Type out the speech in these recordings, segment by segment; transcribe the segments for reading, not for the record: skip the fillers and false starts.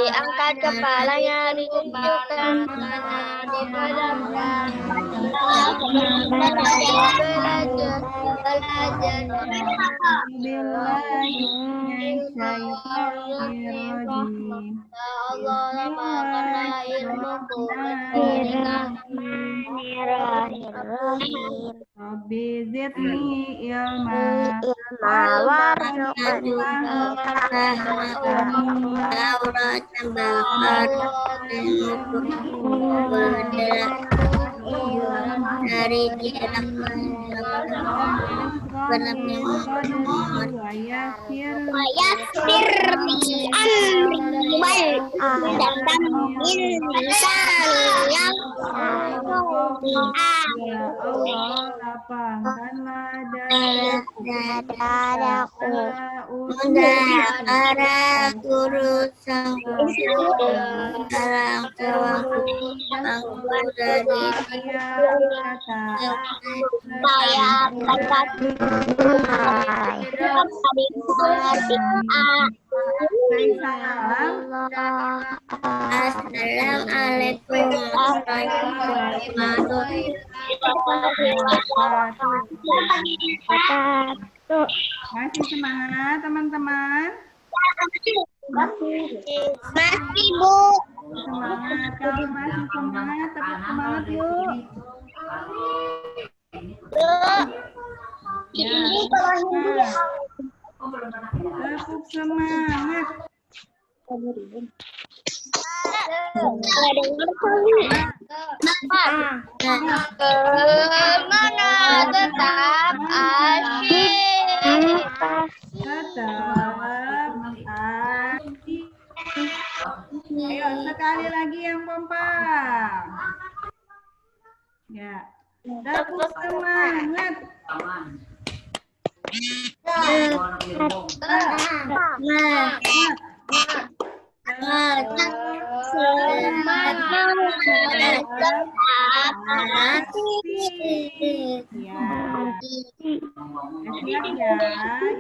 diangkat kepalanya, ditunjukkan dipejamkan, belajar. Rabbi zidni ilma dari Ya Allah, lapangkanlah dadaku para urusanku dalam sewaktu dari Assalamualaikum warahmatullahi wabarakatuh. Masih semangat teman-teman? Masih, Bu. Semangat, kalau masih semangat, tetap semangat yuk. Ya, tepuk semangat. Semangat tetap asyik. Tetap asyik. Ayo sekali lagi yang kompak. Ya, tepuk semangat. Siap ya,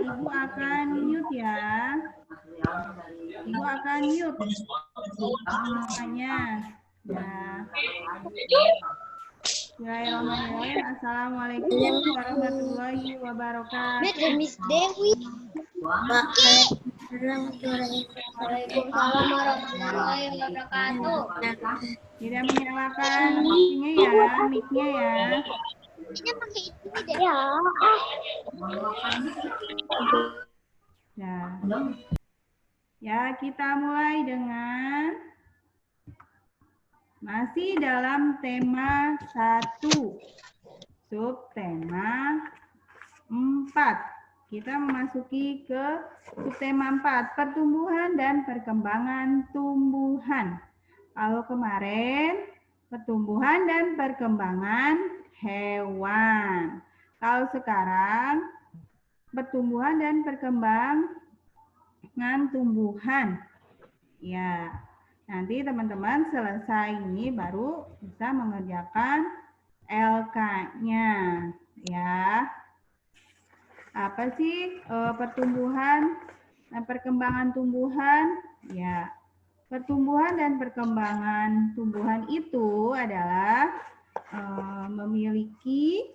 Ibu akan mute ya. Ibu akan mute semuanya. Ya. Bismillahirrahmanirrahim. Assalamualaikum warahmatullahi wabarakatuh. Miss Dewi. Waalaikumsalam warahmatullahi wabarakatuh. Tidak menyalakan mic-nya ya. Ini pakai itu deh. Ya. Ya, kita mulai dengan masih dalam tema 1, subtema 4. Kita memasuki ke subtema 4, pertumbuhan dan perkembangan tumbuhan. Kalau kemarin pertumbuhan dan perkembangan hewan. Kalau sekarang pertumbuhan dan perkembangan tumbuhan. Ya, nanti teman-teman selesai ini baru bisa mengerjakan LK-nya. Ya, apa sih pertumbuhan dan perkembangan tumbuhan? Ya, pertumbuhan dan perkembangan tumbuhan itu adalah memiliki,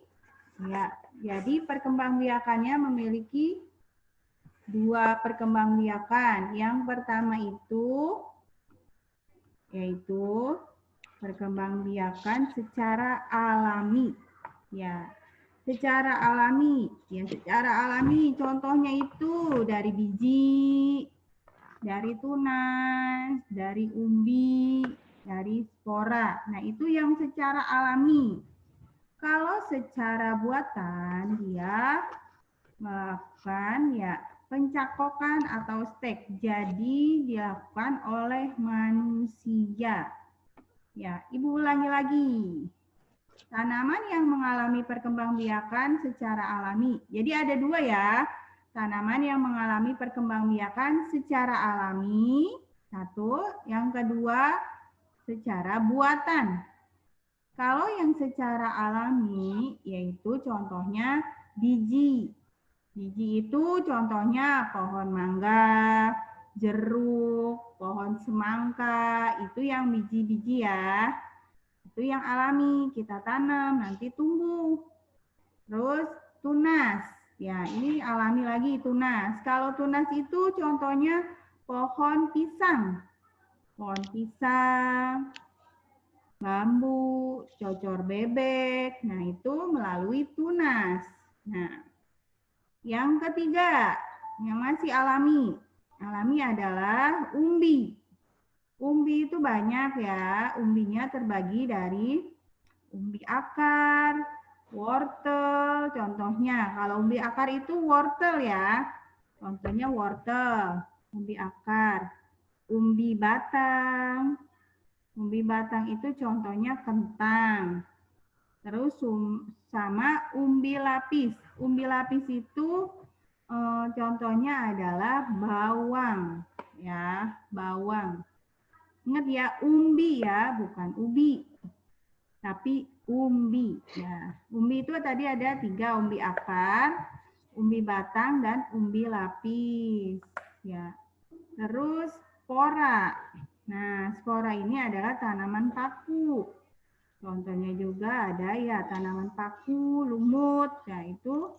ya, jadi perkembangbiakannya memiliki 2 perkembangbiakan. Yang pertama itu yaitu perkembangbiakan secara alami. Ya, secara alami. Ya, secara alami contohnya itu dari biji, dari tunas, dari umbi, dari spora. Nah, itu yang secara alami. Kalau secara buatan dia melakukan ya pencakokan atau stek. Jadi dilakukan oleh manusia. Ya, Ibu ulangi lagi. Tanaman yang mengalami perkembangbiakan secara alami. Jadi ada 2 ya. Tanaman yang mengalami perkembangbiakan secara alami. 1, yang kedua secara buatan. Kalau yang secara alami yaitu contohnya biji. Biji itu contohnya pohon mangga, jeruk, pohon semangka, itu yang biji-biji ya. Itu yang alami, kita tanam, nanti tumbuh. Terus tunas, ya ini alami lagi tunas. Kalau tunas itu contohnya pohon pisang. Pohon pisang, bambu, cocor bebek, nah itu melalui tunas. Nah, yang ketiga, yang masih alami. Alami adalah umbi. Umbi itu banyak ya, umbinya terbagi dari umbi akar, wortel, contohnya. Kalau umbi akar itu wortel ya, contohnya wortel, umbi akar. Umbi batang, umbi batang itu contohnya kentang. Terus sama umbi lapis. Umbi lapis itu contohnya adalah bawang, ya, bawang. Ingat ya, umbi ya, bukan ubi, tapi umbi. Ya, umbi itu tadi ada 3, umbi akar, umbi batang, dan umbi lapis. Ya, terus spora. Nah, spora ini adalah tanaman paku. Contohnya juga ada ya tanaman paku, lumut. Nah, itu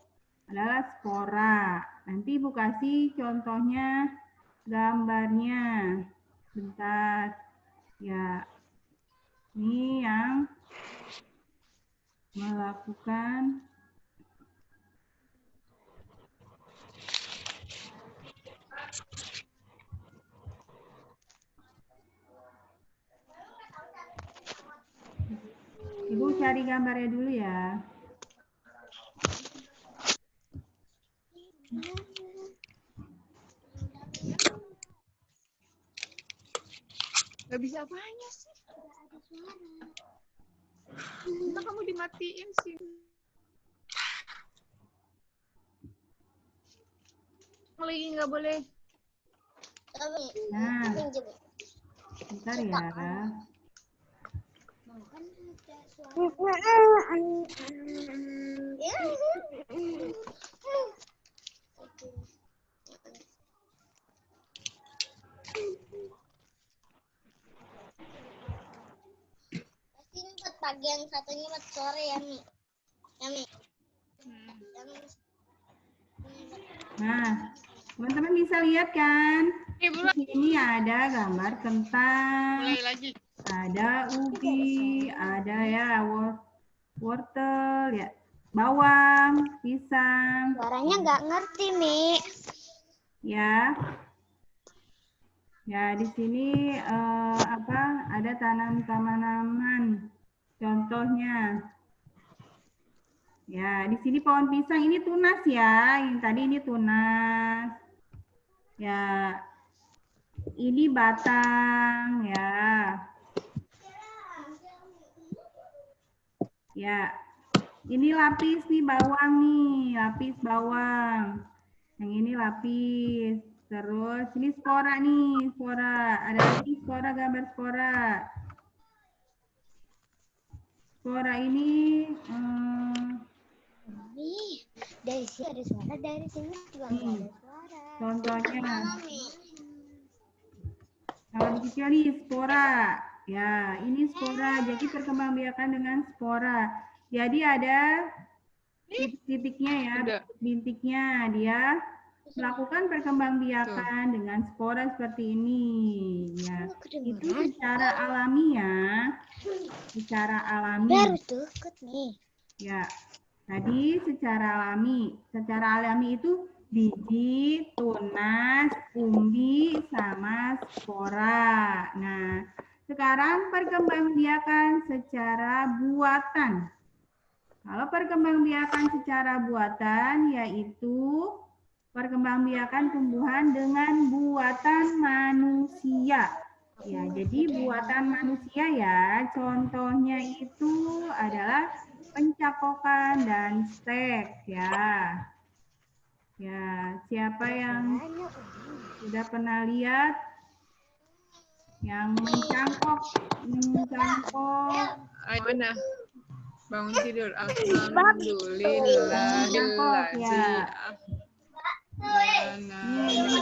adalah spora. Nanti Ibu kasih contohnya gambarnya. Bentar. Ya, ini yang melakukan Ibu cari gambarnya dulu ya. Gak bisa apanya sih? Entah kamu dimatiin sih. Lagi nggak boleh. Nah, bentar ya. Pasti ini buat pagi, yang satunya buat sore ya, Mi. Ya, Mi. Nah, teman-teman bisa lihat kan? Mulai Di sini ada gambar kentang, lagi. ada ubi, ada ya wortel, ya bawang, pisang, Suaranya nggak ngerti, Mi. ya. Ya, di sini ada tanaman-tanaman. Contohnya, ya di sini pohon pisang ini tunas ya. Yang tadi ini tunas. Ya, ini batang ya. Ya, ini lapis nih bawang nih, lapis bawang. Yang ini lapis. Terus ini spora nih, spora. Ada lagi spora, gambar spora. Spora ini Dari sini ada suara, dari sini juga nggak ada suara. contohnya, Mana, Mi? kalau dikecil nih spora. Ya, ini spora. Jadi perkembangbiakan dengan spora. Jadi ada titik-titiknya ya, bintiknya. Dia melakukan perkembangbiakan dengan spora seperti ini. Ya, itu secara alami ya. Secara alami. Baru deket nih. Ya, tadi secara alami. Secara alami itu biji, tunas, umbi, sama spora. Nah, sekarang perkembangbiakan secara buatan. Kalau perkembangbiakan secara buatan yaitu perkembangbiakan tumbuhan dengan buatan manusia. Ya, jadi buatan manusia ya, contohnya itu adalah pencakokan dan stek ya. Ya, siapa yang sudah pernah lihat yang mencangkok? Ayo mana? Bangun tidur. Alhamdulillah. Mencangkok ya.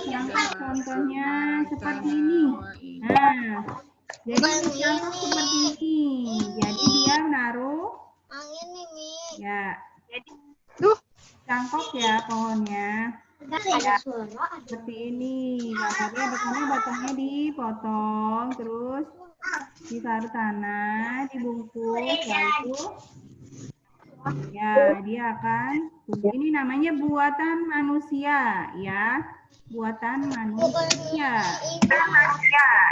contoh contohnya seperti ini. Nah, jadi contoh seperti ini. Jadi dia menaruh Angin nih, Mi. ya Duh, cangkok ya pohonnya. Ada suara. Seperti ini. Batangnya dipotong, terus ditaruh tanah, dibungkus, lalu ya dia akan tumbuh. Ini namanya buatan manusia ya, buatan manusia.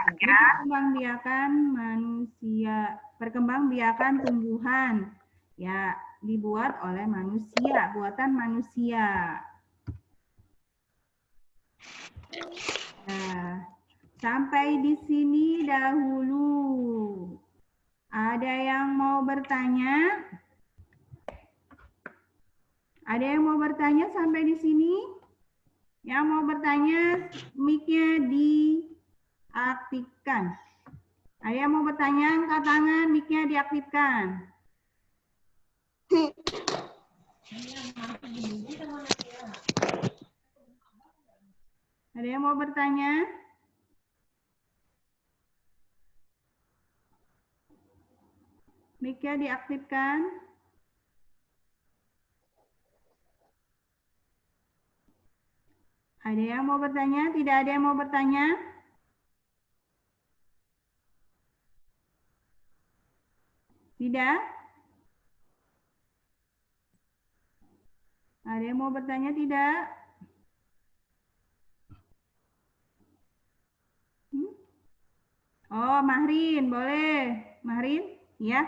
Perkembangbiakan manusia, perkembangbiakan tumbuhan ya dibuat oleh manusia, buatan manusia. Nah, sampai di sini dahulu. Ada yang mau bertanya? Ada yang mau bertanya sampai di sini? Yang mau bertanya, mic-nya diaktifkan. Ada yang mau bertanya, angkat tangan, mic-nya diaktifkan. Ada yang mau bertanya? Mic-nya diaktifkan. Ada yang mau bertanya? Tidak ada yang mau bertanya? Tidak? Ada yang mau bertanya? Tidak? Oh, Mahrin, boleh. Mahrin, ya.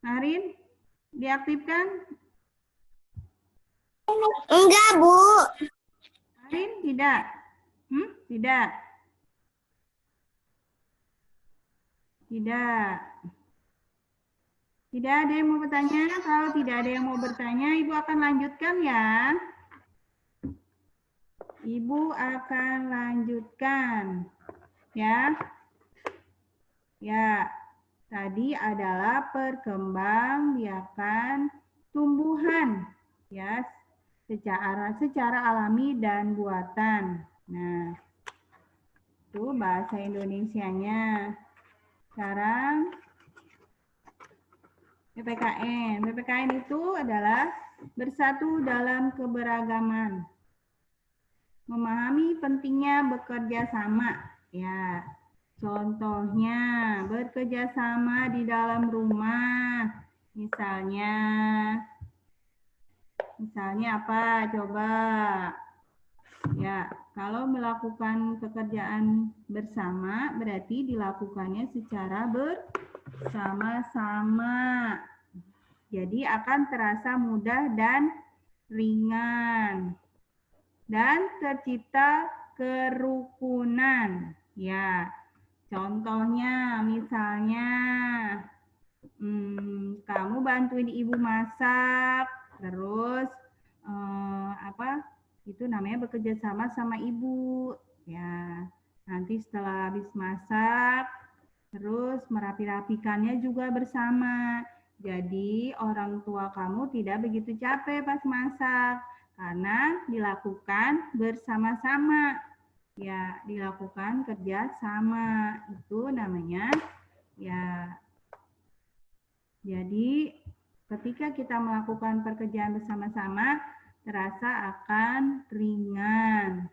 Mahrin, diaktifkan? Enggak, Bu. Mahrin, tidak. Tidak. Tidak. Tidak ada yang mau bertanya. Kalau tidak ada yang mau bertanya, Ibu akan lanjutkan ya. Ibu akan lanjutkan. Ya. Ya. Tadi adalah perkembangbiakan tumbuhan. Ya. Secara alami dan buatan. Nah. Itu bahasa Indonesianya. Sekarang PPKN. PPKN itu adalah bersatu dalam keberagaman. Memahami pentingnya bekerja sama. Ya, contohnya bekerja sama di dalam rumah. Misalnya apa? Coba. Ya, kalau melakukan pekerjaan bersama berarti dilakukannya secara bersama-sama. Jadi akan terasa mudah dan ringan. Dan tercipta kerukunan. Ya, contohnya misalnya kamu bantuin ibu masak, terus itu namanya bekerja sama sama ibu. Ya, nanti setelah habis masak, terus merapi-rapikannya juga bersama. Jadi orang tua kamu tidak begitu capek pas masak karena dilakukan bersama-sama. Ya, dilakukan kerja sama. Itu namanya ya. Jadi ketika kita melakukan pekerjaan bersama-sama terasa akan ringan.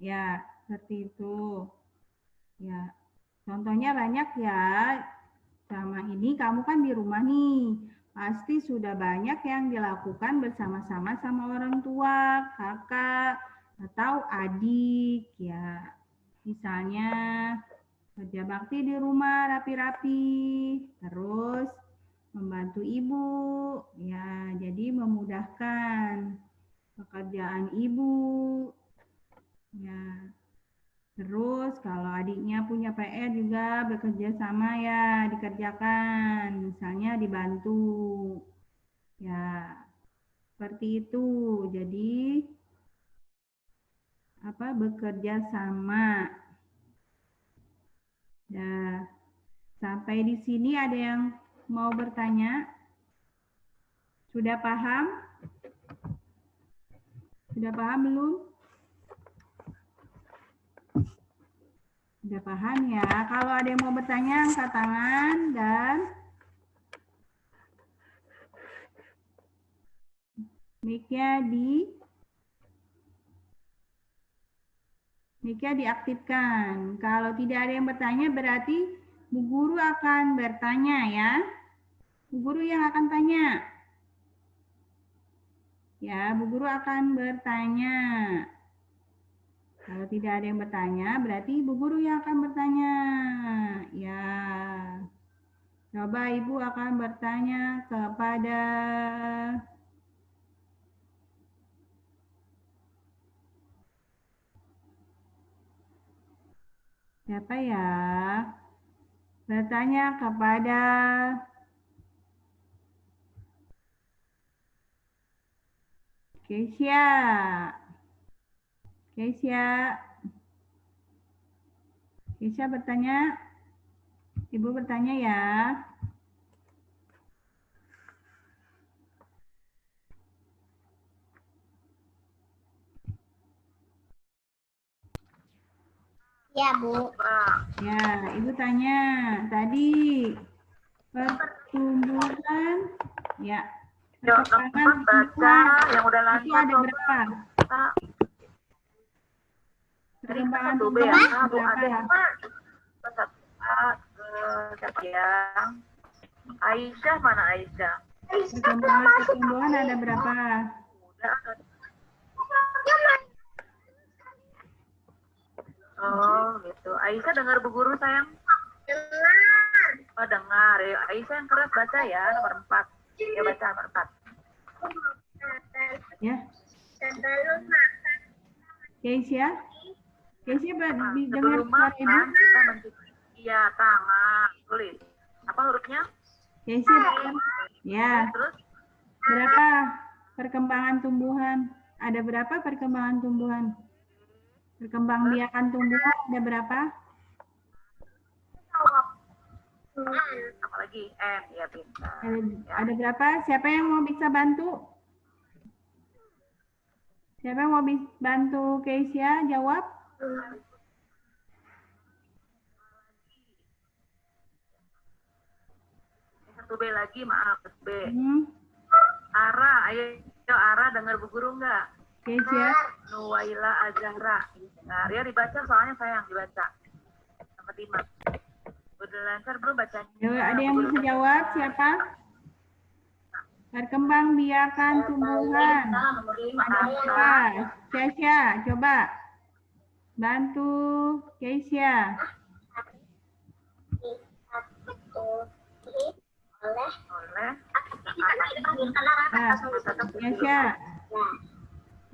Ya, seperti itu. Ya. Contohnya banyak ya. Sama ini kamu kan di rumah nih. Pasti sudah banyak yang dilakukan bersama-sama sama orang tua, kakak, atau adik ya. Misalnya kerja bakti di rumah rapi-rapi, terus membantu ibu ya, jadi memudahkan pekerjaan ibu ya. Terus kalau adiknya punya PR juga bekerja sama ya, dikerjakan, misalnya dibantu. Ya, seperti itu. Jadi bekerja sama. Ya, sampai di sini ada yang mau bertanya? Sudah paham? Sudah paham belum? Sudah paham ya. Kalau ada yang mau bertanya, angkat tangan dan mic-nya diaktifkan. Kalau tidak ada yang bertanya, berarti Bu Guru akan bertanya ya. Bu Guru yang akan tanya. Ya, Bu Guru akan bertanya. Kalau tidak ada yang bertanya, berarti Ibu Guru yang akan bertanya. Ya. Coba Ibu akan bertanya kepada siapa ya? Bertanya kepada Keisha. Keisha bertanya. Ibu bertanya ya. Ya, Bu. Ya, Ibu tanya. Tadi pertumbuhan ya. Perkembangan tumbuhan yang udah itu ada berapa? Perkembangan tumbuhan ada berapa? Siapa ya? Aisyah, mana Aisyah? Perkembangan pertumbuhan ada berapa? Udah. Oh gitu. Aisyah dengar Bu Guru sayang? Dengar. Oh dengar. Ya, Aisyah yang keras baca ya nomor 4. Ya baca nomor 4. Ya. Sebelum makan. Keisha dengar Sebelum suara Ibu? makan kita mencuci tangan. Tulis. Apa hurufnya? Keisha dengar? Ya. Terus Berapa perkembangan tumbuhan? Ada berapa perkembangan tumbuhan? Perkembangbiakan tumbuhan ada berapa? apa lagi? Ya pintar. Ada berapa? Siapa yang mau bisa bantu? Siapa yang mau bantu Keisha jawab? Satu B lagi, maaf. B. Hmm. Ayo Ara dengar Bu Guru nggak? Keisha. Nuwaila Azahra. Nah, ya dibaca soalnya sayang dibaca. Sama Dimas. Udah lancar belum bacanya? Ada yang bisa jawab siapa? Perkembangbiakan tumbuhan. Ada berapa? Keisha, coba. Bantu Keisha. Oleh. Keisha.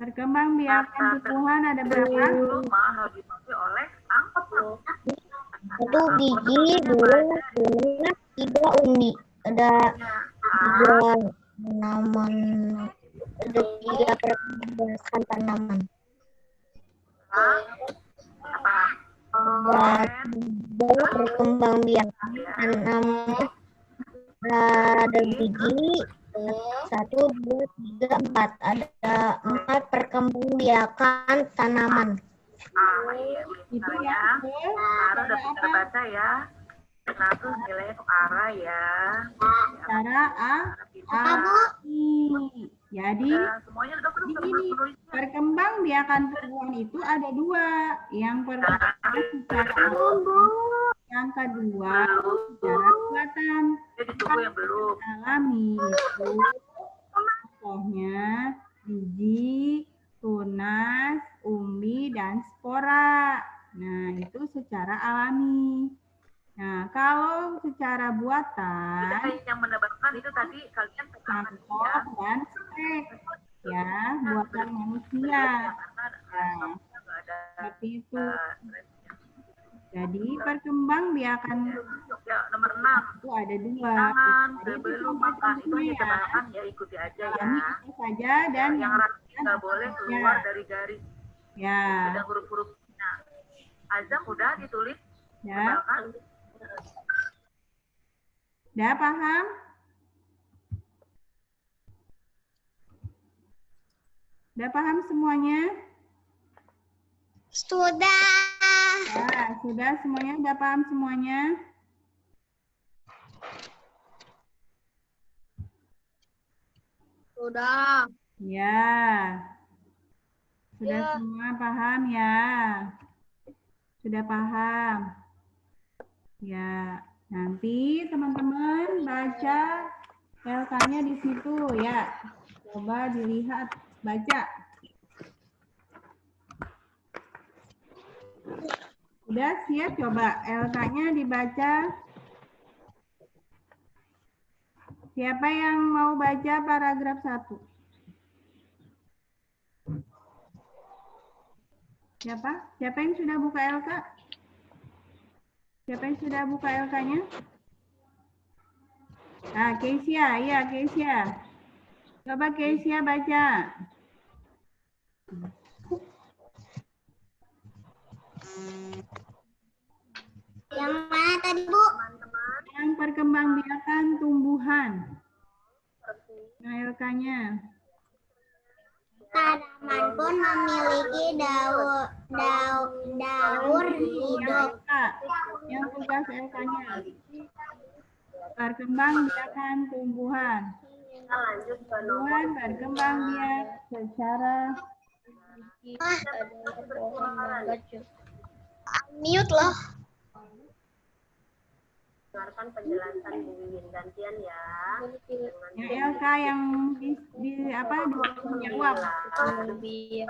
Perkembangbiakan tumbuhan ada berapa? Rumah harus dipakai oleh angkot. 1 biji, 2 tunas, 3 umi. Ada 3 tanaman. Ada 3 perkembangan tanaman. Apa? Ada perkembangbiakan tanaman. Ada biji. 1, 2, 3, 4. Ada 4 perkembangbiakan tanaman. Iya, Itu ya. ya. Ara udah pintar baca ya. Nah, terus nilainya untuk Ara ya. Cara A. Jadi Semuanya udah begini, perkembangbiakan tumbuhan itu ada 2. Yang pertama secara yang kedua secara buatan. Jadi tunggu yang belum. Alami itu contohnya biji, tunas, umbi, dan spora. Nah, itu secara alami. Nah, kalau secara buatan, Yang mendapatkan itu tadi kalian mangkok dan stek, ya, buatan manusia. Nah, seperti itu. Jadi perkembangbiakan ya, nomor 6. itu ada 2. Tangan Jadi itu sebelum contoh makan itu hanya contohnya ya. kebanyakan ya ikuti aja ya. Alami itu saja dan Yang rapi nggak boleh keluar dari garis. ya. Ada huruf-hurufnya. Azam udah ditulis. Ya. Kan? Udah paham? Udah paham semuanya? Sudah. Ya, sudah semuanya, udah paham semuanya? Sudah. Ya. Sudah semua paham ya? Sudah paham? Ya, nanti teman-teman baca LK-nya di situ ya. Coba dilihat, baca. Udah siap? Coba LK-nya dibaca. Siapa yang mau baca paragraf 1? Siapa? Siapa yang sudah buka LK? Siapa yang sudah buka LK-nya? Nah, Keisha, iya Keisha. Coba Keisha baca. Yang mana tadi, Bu? Yang perkembangbiakan tumbuhan. Nah, LK-nya. Tanaman pun memiliki daur hidup. Yang tugas LK-nya. Perkembangbiakan tumbuhan. Tumbuhan berkembang biak secara Mute loh. Dengarkan penjelasan Bu Wiwin gantian ya. yang LK yang dijawab.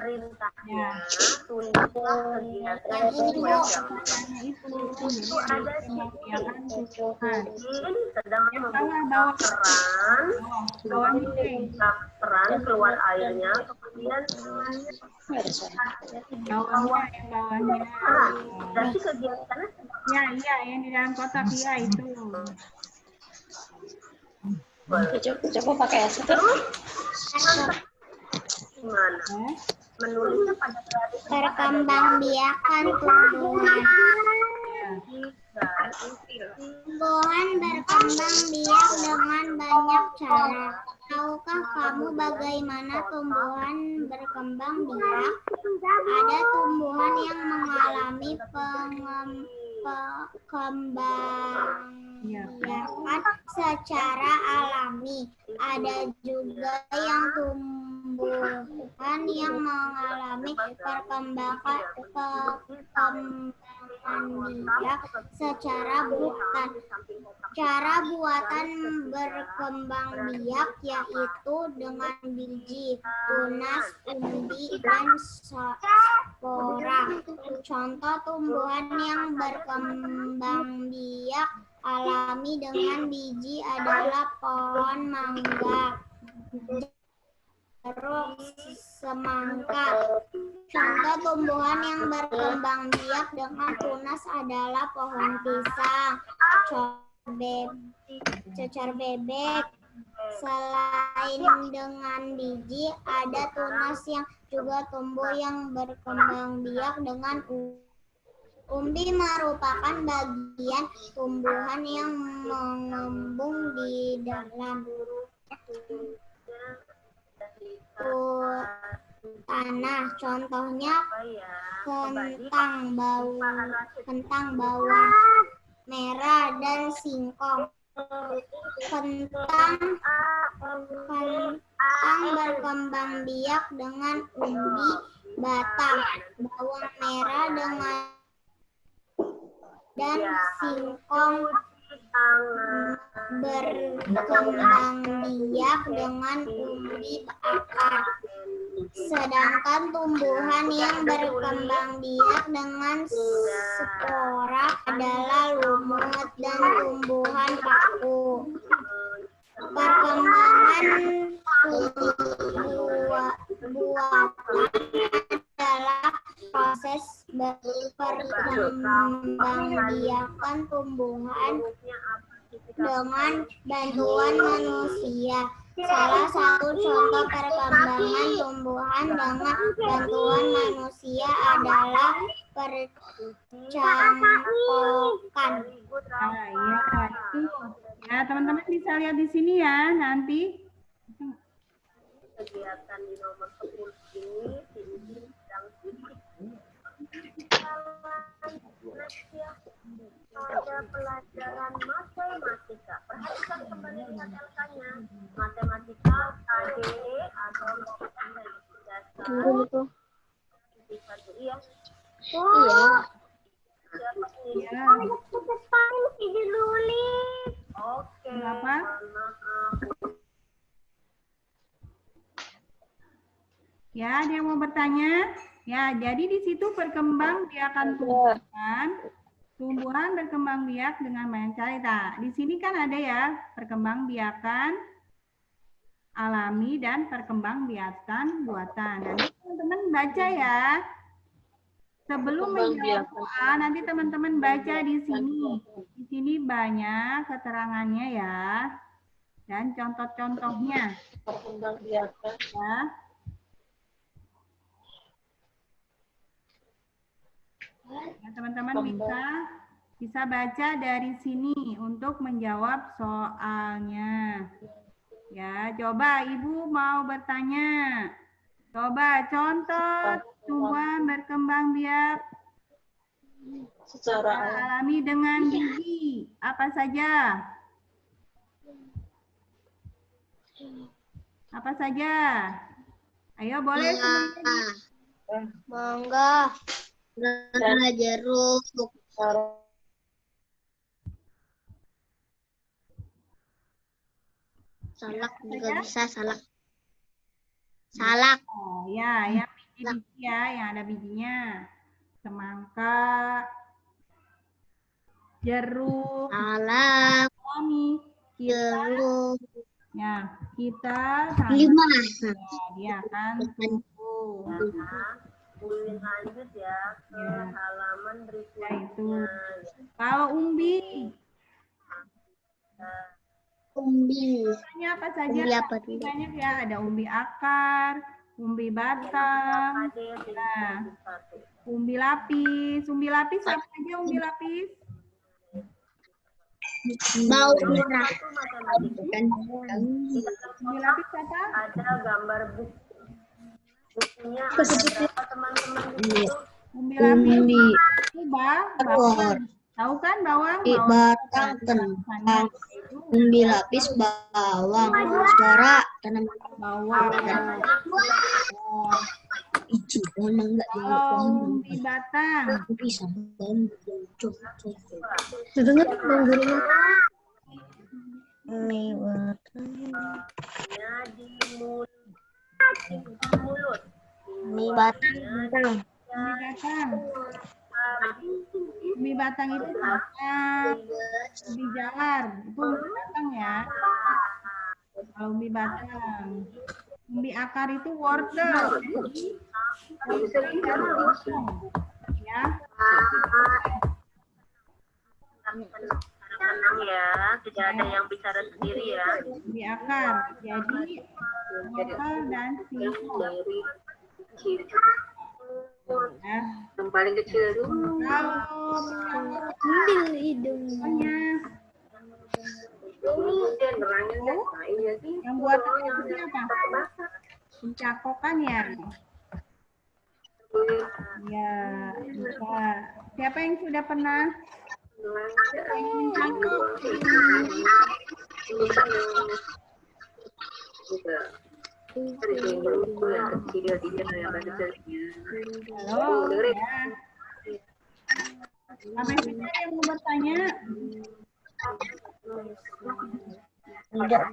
Perintahnya Ya. tunduklah kegiatan sesuai jamnya. Itu ada perkembangbiakan tumbuhan. Ini sedang Yang membuka keran, bawah ini. keran keluar airnya, kemudian Bawahnya, yang bawahnya. berarti kegiatannya Ya, iya, yang di dalam kotak, iya itu. Coba pakai es itu. gimana? Menulisnya pada garis Perkembangbiakan tumbuhan. Tumbuhan berkembang biak dengan banyak cara. Tahukah kamu bagaimana tumbuhan berkembang biak? Ada tumbuhan yang mengalami perkembangbiakan secara alami. Ada juga yang tumbuhan yang mengalami perkembangan biak secara buatan. Cara buatan berkembang biak yaitu dengan biji, tunas, umbi, dan spora. Contoh tumbuhan yang berkembang biak alami dengan biji adalah pohon mangga, jeruk, semangka. Contoh tumbuhan yang berkembang biak dengan tunas adalah pohon pisang, cecar bebek. Selain dengan biji, ada tunas yang juga tumbuh yang berkembang biak dengan umbi merupakan bagian tumbuhan yang mengembung di dalam tanah. Contohnya kentang bawang merah dan singkong. Kentang berkembang biak dengan umbi batang, bawang merah dan singkong berkembang biak dengan umbi akar. Sedangkan tumbuhan yang berkembang biak dengan spora adalah lumut dan tumbuhan paku. Perkembangan buatan adalah proses perkembangbiakan tumbuhan dengan bantuan manusia. Salah satu contoh perkembangan tumbuhan dengan bantuan manusia adalah percangkokan. Nah, iya, itu. Ya, teman-teman bisa lihat di sini ya, nanti. kegiatan di nomor 10 ini sedang pada pelajaran matematika. Perhatikan kembali LK-nya. Matematika KD atau dasar. Bisa dulu ya. Iya. Ya. Oke. Kenapa? Ya, ada yang mau bertanya? Ya, jadi di situ perkembangbiakan tumbuhan berkembang biak dengan banyak cara. Di sini kan ada ya perkembangbiakan alami dan perkembangbiakan buatan. Nanti teman-teman baca ya. Sebelum menjawab soal, nanti teman-teman baca di sini. Di sini banyak keterangannya ya. Dan contoh-contohnya. Ya. Ya, teman-teman bisa baca dari sini untuk menjawab soalnya. Ya, coba Ibu mau bertanya. Coba contoh tumbuhan berkembang biak Secara alami dengan biji. Apa saja? Apa saja? Ayo boleh semuanya. Mangga. Banana, jeruk. Salak juga bisa, salak. Salak. Oh ya, yang biji-biji ya, yang ada bijinya. Semangka, jeruk, Salak. alami. Jeruk. Ya, kita 5. ya, dia akan tumbuh. Lanjut ya ke halaman berikutnya. Yaitu kalau umbi. Umbi. Umbinya apa saja? Umbi apa tuh? Banyak ya, ada umbi akar, umbi batang, nah, umbi lapis. Umbi lapis apa aja umbi lapis? Bau merah. Umbi lapis apa? Ada gambar bukunya ada berapa teman-teman di situ? Umbi lapis itu bawang. Tahu kan bawang? Batang, kentang, umbi lapis, bawang, suara, tanaman Bawang. enggak Kalau umbi batang, bisa dengar gurunya di mulut mie batang umbi batang itu umbi jalar itu umbi batang ya. Kalau umbi batang, umbi akar itu wortel ya. Tenang ya, tidak ada yang bicara sendiri ya. Umbi akar, jadi wortel dan singkong. Ya. Yang paling kecil dulu. Kalau hidungnya yang buatan itu apa? Pencakokan ya. Ya, bisa. Siapa yang sudah pernah mencangkok? Halo, ya. Sampai sini ada yang mau bertanya? Tidak.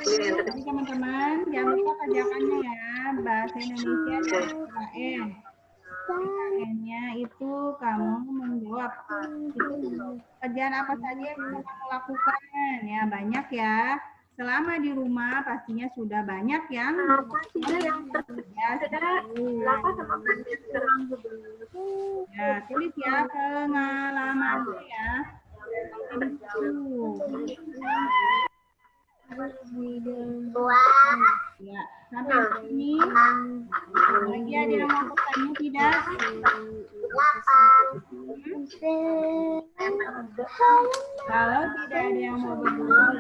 Jadi teman-teman, jangan lupa kerjakannya ya. Bahasa Indonesia dan KKN. KKN-nya itu kamu menjawab. Itu kerjaan apa saja yang kamu lakukan. Ya, banyak ya. Selama di rumah pastinya sudah banyak yang ya, tulis ya pengalamannya ya. Ya, sampai sini lagi ada yang mau bertanya tidak? Kalau tidak ada yang mau bergabung,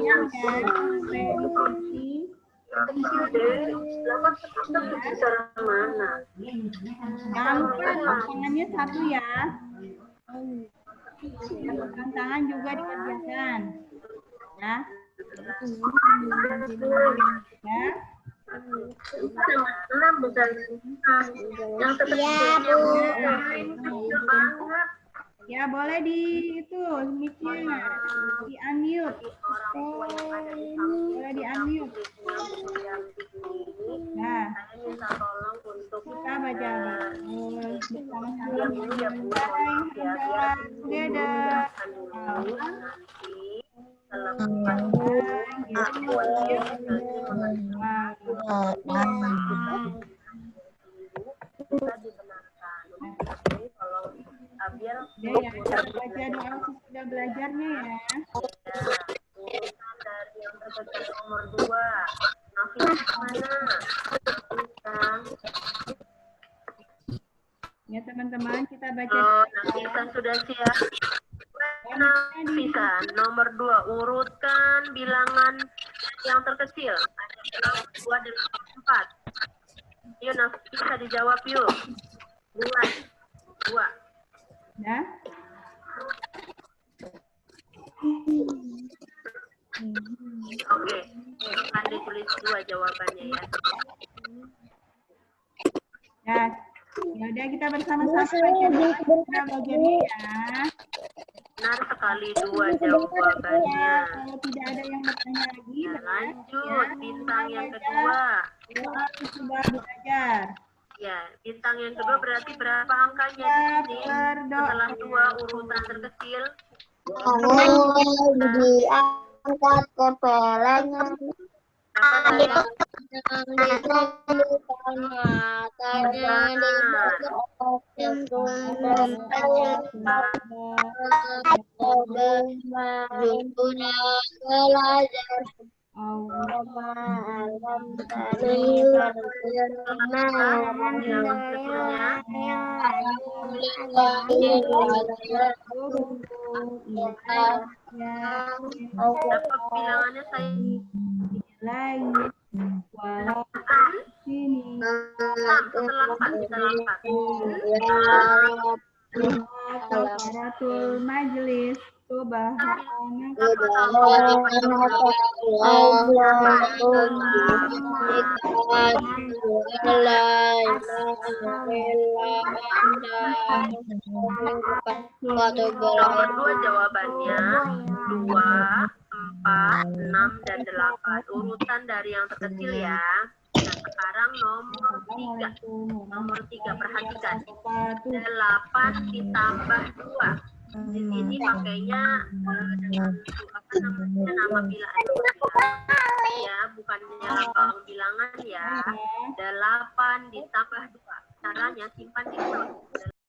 ya, prediksi. Jangan lupa tangannya satu ya. Tangan juga dikerjakan. Ya. Ya. Ya, boleh di itu mic-nya di unmute. Boleh di unmute. Nah, kita baca bersama-sama together. Baca doa sudah belajarnya ya. Dari yang terkecil nomor 2. Nafis mana? Ya teman-teman, kita baca. Nafisan sudah siap. Nafisan nomor 2, urutkan bilangan yang terkecil. Ada 2 dan 4. Yuk Nafis, bisa dijawab yuk. 2. Ya. Oke, akan ditulis 2 jawabannya ya. Ya, ya udah kita bersama-sama baca doa sudah belajarnya ya. Benar sekali 2 jawabannya. Kalau tidak ada yang bertanya lagi, Ya, lanjut bintang yang kedua. doa sudah belajar. Ya, bintang yang kedua berarti berapa angkanya di sini? Setelah 2 urutan terkecil. Diangkat kepelanya. Apa saya? Dapat bilangannya saya. Lain walau sini Setelah 4 kita lompat. Kafaratul majelis subhanahu Nomor 2 jawabannya 2, 4, 6, dan 8. Urutan dari yang terkecil ya. Nah, sekarang nomor 3. Nomor 3, perhatikan. 8 ditambah 2. Di sini pakainya nama bilangan ya, bukannya lambang bilangan ya. 8 ditambah 2. Caranya simpan di mulut.